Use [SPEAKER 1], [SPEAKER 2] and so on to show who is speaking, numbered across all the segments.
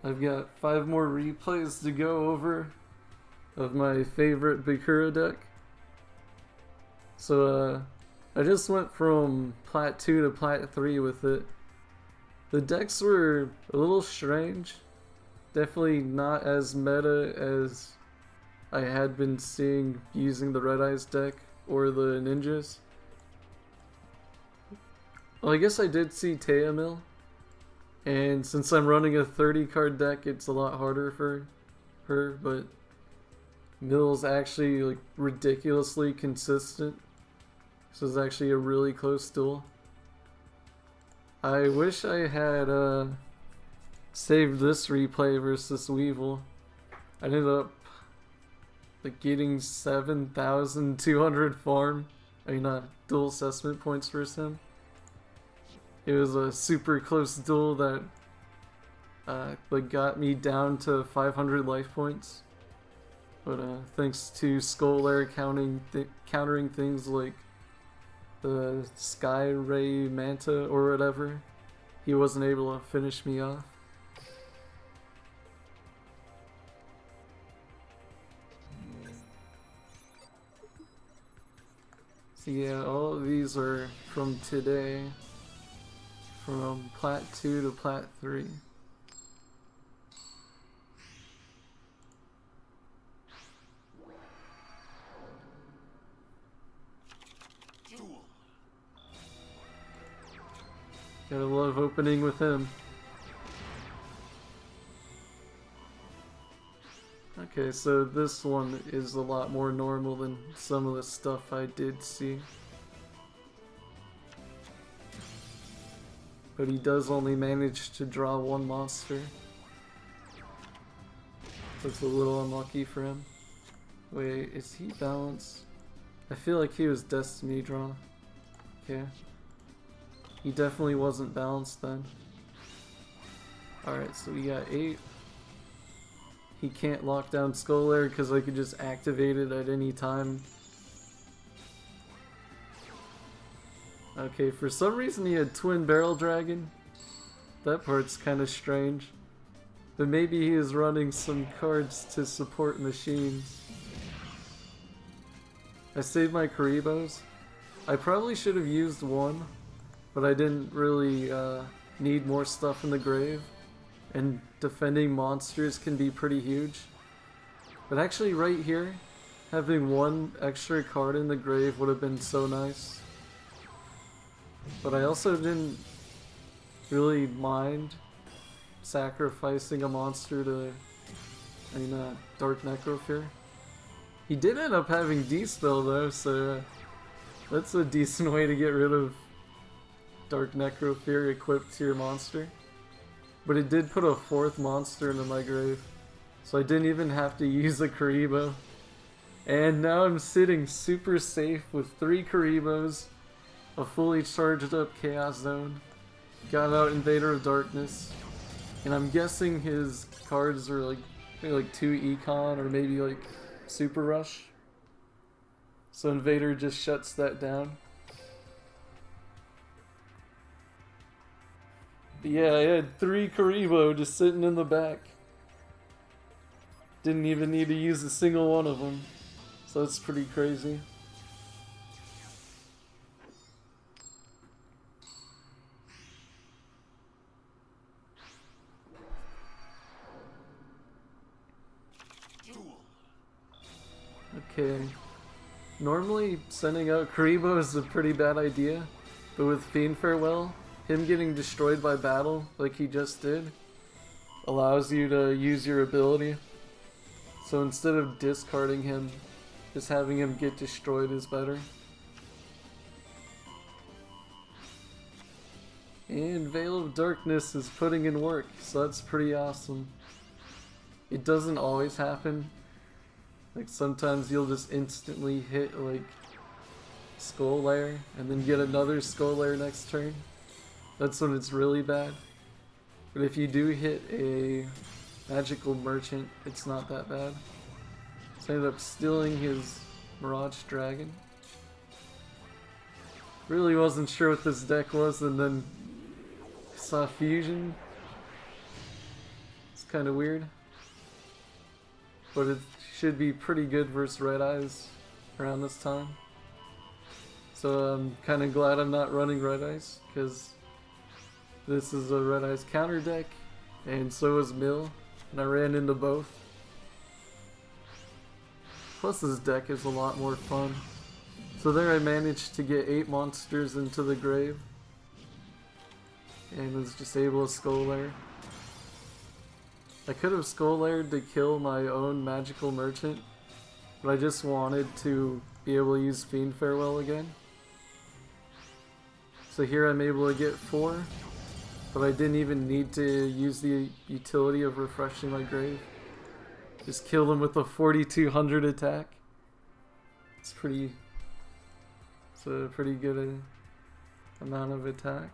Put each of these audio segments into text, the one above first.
[SPEAKER 1] I've got 5 more replays to go over of my favorite Bakura deck. So, I just went from Plat 2 to Plat 3 with it. The decks were a little strange. Definitely not as meta as I had been seeing using the Red Eyes deck or the Ninjas. Well, I guess I did see Taya Mill, and since I'm running a 30 card deck, it's a lot harder for her, but Mill's actually like ridiculously consistent. This was actually a really close duel. I wish I had saved this replay versus Weevil. I ended up like getting 7,200 farm. Duel assessment points versus him. It was a super close duel that like got me down to 500 life points. But thanks to Skull countering things like the Sky Ray Manta or whatever, he wasn't able to finish me off. So yeah, all of these are from today, from Plat 2 to Plat 3. Gotta love opening with him. Okay, so this one is a lot more normal than some of the stuff I did see. But he does only manage to draw 1 monster. That's a little unlucky for him. Wait, is he balanced? I feel like he was Destiny draw. Okay. He definitely wasn't balanced then. Alright, so we got 8. He can't lock down Skull Lair because I could just activate it at any time. Okay, for some reason he had Twin Barrel Dragon. That part's kind of strange. But maybe he is running some cards to support machines. I saved my Karibos. I probably should have used 1. But I didn't really need more stuff in the grave, and defending monsters can be pretty huge. But actually right here, having 1 extra card in the grave would have been so nice. But I also didn't really mind sacrificing a monster to, Dark Necrofear. He did end up having D-Spell though, so that's a decent way to get rid of Dark Necrofear equipped to your monster. But it did put a 4th monster into my grave, so I didn't even have to use a Karibo. And now I'm sitting super safe with 3 Karibos, a fully charged up Chaos Zone, got out Invader of Darkness, and I'm guessing his cards are like maybe like 2 Econ or maybe like Super Rush. So Invader just shuts that down. Yeah, I had 3 Karibo just sitting in the back. Didn't even need to use a single one of them. So it's pretty crazy. Okay. Normally sending out Karibo is a pretty bad idea, but with Fiend Farewell, him getting destroyed by battle, like he just did, allows you to use your ability. So instead of discarding him, just having him get destroyed is better. And Veil of Darkness is putting in work, so that's pretty awesome. It doesn't always happen. Like sometimes you'll just instantly hit like Skull Lair and then get another Skull Lair next turn. That's when it's really bad. But if you do hit a magical merchant, it's not that bad. So I ended up stealing his Mirage Dragon. Really wasn't sure what this deck was, and then saw Fusion. It's kind of weird. But it should be pretty good versus Red Eyes around this time. So I'm kind of glad I'm not running Red Eyes, because this is a Red Eyes counter deck, and so is Mill, and I ran into both. Plus this deck is a lot more fun. So there I managed to get 8 monsters into the grave, and was just able to Skull Lair. I could have Skull Laired to kill my own magical merchant, but I just wanted to be able to use Fiend Farewell again. So here I'm able to get 4, but I didn't even need to use the utility of refreshing my grave. Just kill them with a 4200 attack. It's a pretty good amount of attack.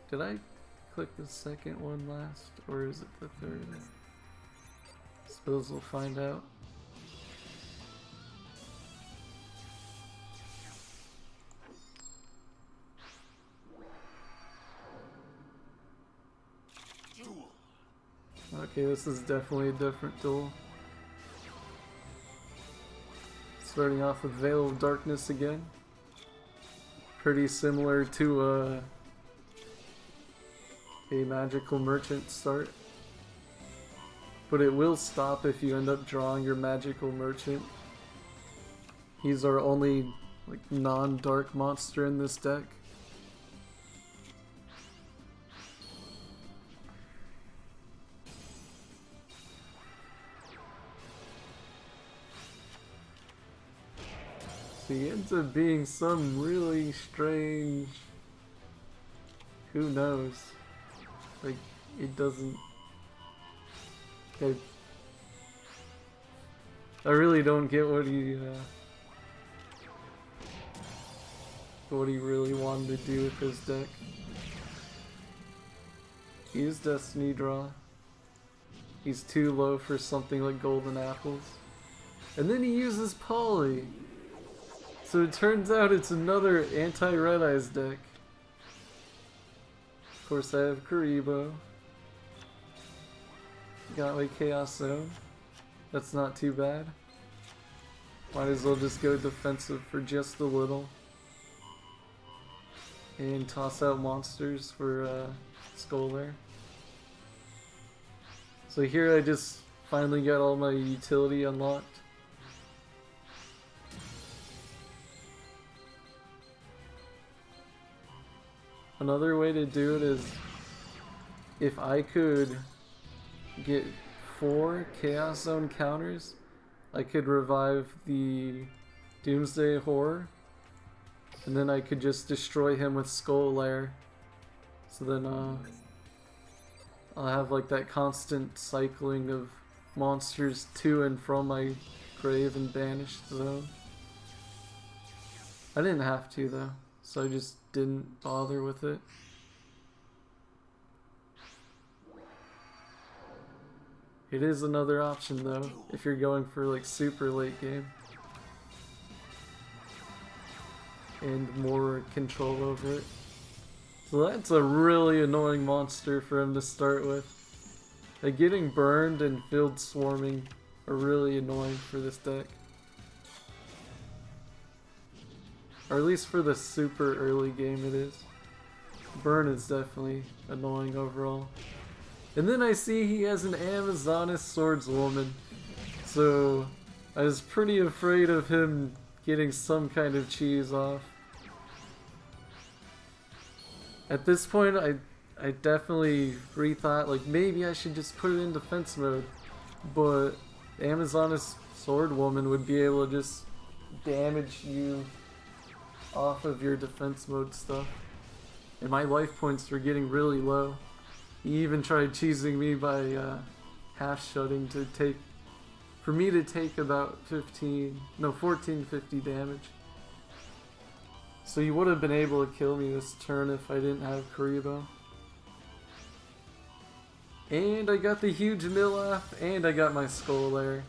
[SPEAKER 1] Did I click the second one last, or is it the third? Suppose we'll find out. Okay, this is definitely a different duel. Starting off with Veil of Darkness again. Pretty similar to a magical merchant start. But it will stop if you end up drawing your magical merchant. He's our only non-dark monster in this deck. So he ends up being some really strange... Who knows? Like, it doesn't... I really don't get what he really wanted to do with his deck. Use Destiny Draw. He's too low for something like Golden Apples. And then he uses Poly! So it turns out it's another anti-Red Eyes deck. Of course I have Karibo. Got my Chaos Zone. That's not too bad. Might as well just go defensive for just a little. And toss out monsters for Skull Lair. So here I just finally got all my utility unlocked. Another way to do it is, if I could get 4 Chaos Zone counters, I could revive the Doomsday Horror, and then I could just destroy him with Skull Lair. So then I'll have like that constant cycling of monsters to and from my grave and banished zone. I didn't have to though, so I just didn't bother with it. It is another option though, if you're going for like super late game and more control over it. So that's a really annoying monster for him to start with. Like, getting burned and field swarming are really annoying for this deck. Or at least for the super early game it is. Burn is definitely annoying overall. And then I see he has an Amazoness Swordswoman. So I was pretty afraid of him getting some kind of cheese off. At this point I definitely rethought, like, maybe I should just put it in defense mode. But Amazoness Swordwoman would be able to just damage you off of your defense mode stuff. And my life points were getting really low. He even tried cheesing me by half shutting to take, for me to take about 1450 damage. So he would have been able to kill me this turn if I didn't have Karibo. And I got the huge Millaf, and I got my Skull Lair.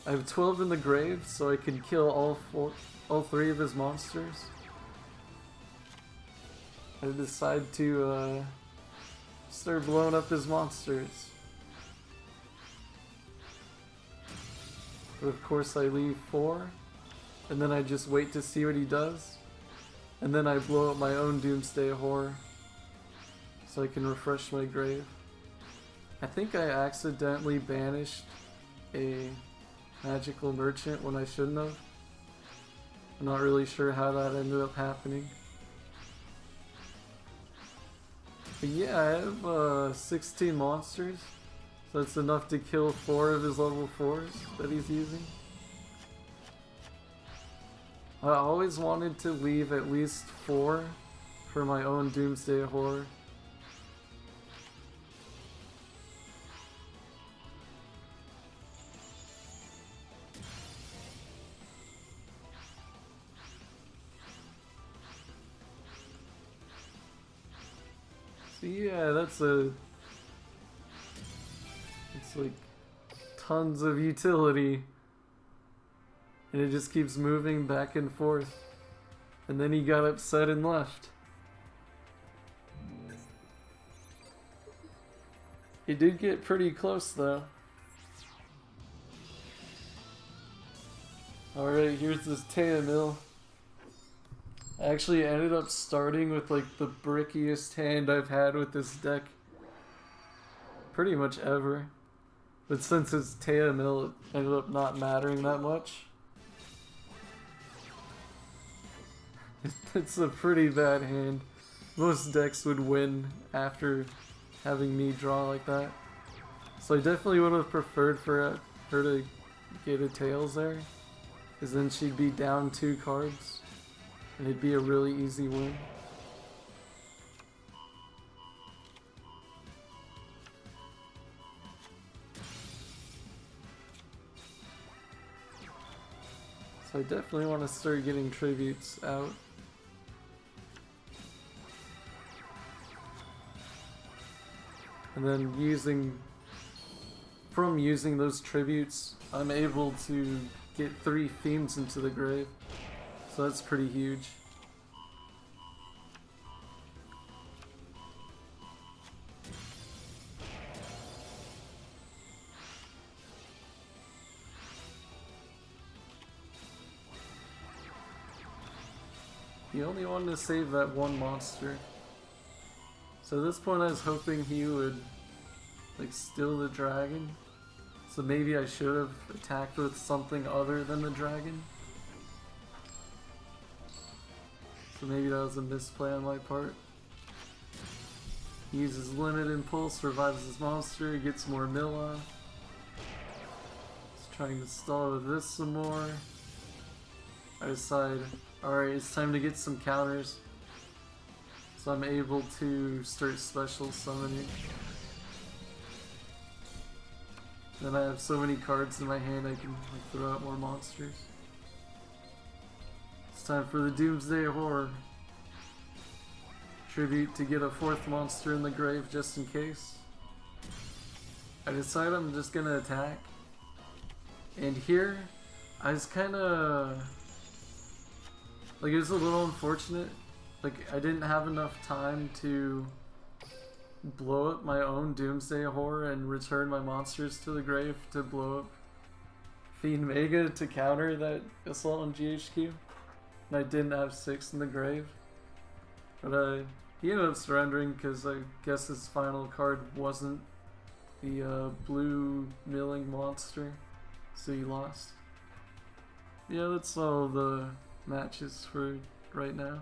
[SPEAKER 1] I have 12 in the grave, so I can kill all 3 of his monsters. I decide to Start blowing up his monsters. But of course I leave 4, and then I just wait to see what he does, and then I blow up my own Doomsday Horror so I can refresh my grave. I think I accidentally banished a magical merchant when I shouldn't have. I'm not really sure how that ended up happening. But yeah, I have 16 monsters, so that's enough to kill 4 of his level 4s that he's using. I always wanted to leave at least 4 for my own Doomsday Horror. So yeah, it's like tons of utility, and it just keeps moving back and forth, and then he got upset and left. He did get pretty close though. Alright, here's this Taya Mill. I actually ended up starting with like the brickiest hand I've had with this deck pretty much ever. But since it's Taya Mill, it ended up not mattering that much. It's a pretty bad hand. Most decks would win after having me draw like that. So I definitely would have preferred for her to get a Tails there, because then she'd be down 2 cards. And it'd be a really easy win. So I definitely want to start getting tributes out. And then from using those tributes, I'm able to get 3 Fiends into the grave. So that's pretty huge. He only wanted to save that 1 monster. So at this point I was hoping he would like steal the dragon. So maybe I should have attacked with something other than the dragon. So maybe that was a misplay on my part. He uses Limit Impulse, revives his monster, gets more mill off. He's trying to stall with this some more. I decide, alright, it's time to get some counters. So I'm able to start special summoning. Then I have so many cards in my hand I can like, throw out more monsters. It's time for the Doomsday Horror. Tribute to get a 4th monster in the grave just in case. I decide I'm just gonna attack. And here, I was kinda... like, it was a little unfortunate. Like, I didn't have enough time to blow up my own Doomsday Horror and return my monsters to the grave to blow up Fiend Mega to counter that assault on GHQ. And I didn't have 6 in the grave. But he ended up surrendering because I guess his final card wasn't the blue milling monster. So he lost. Yeah, that's all the matches for right now.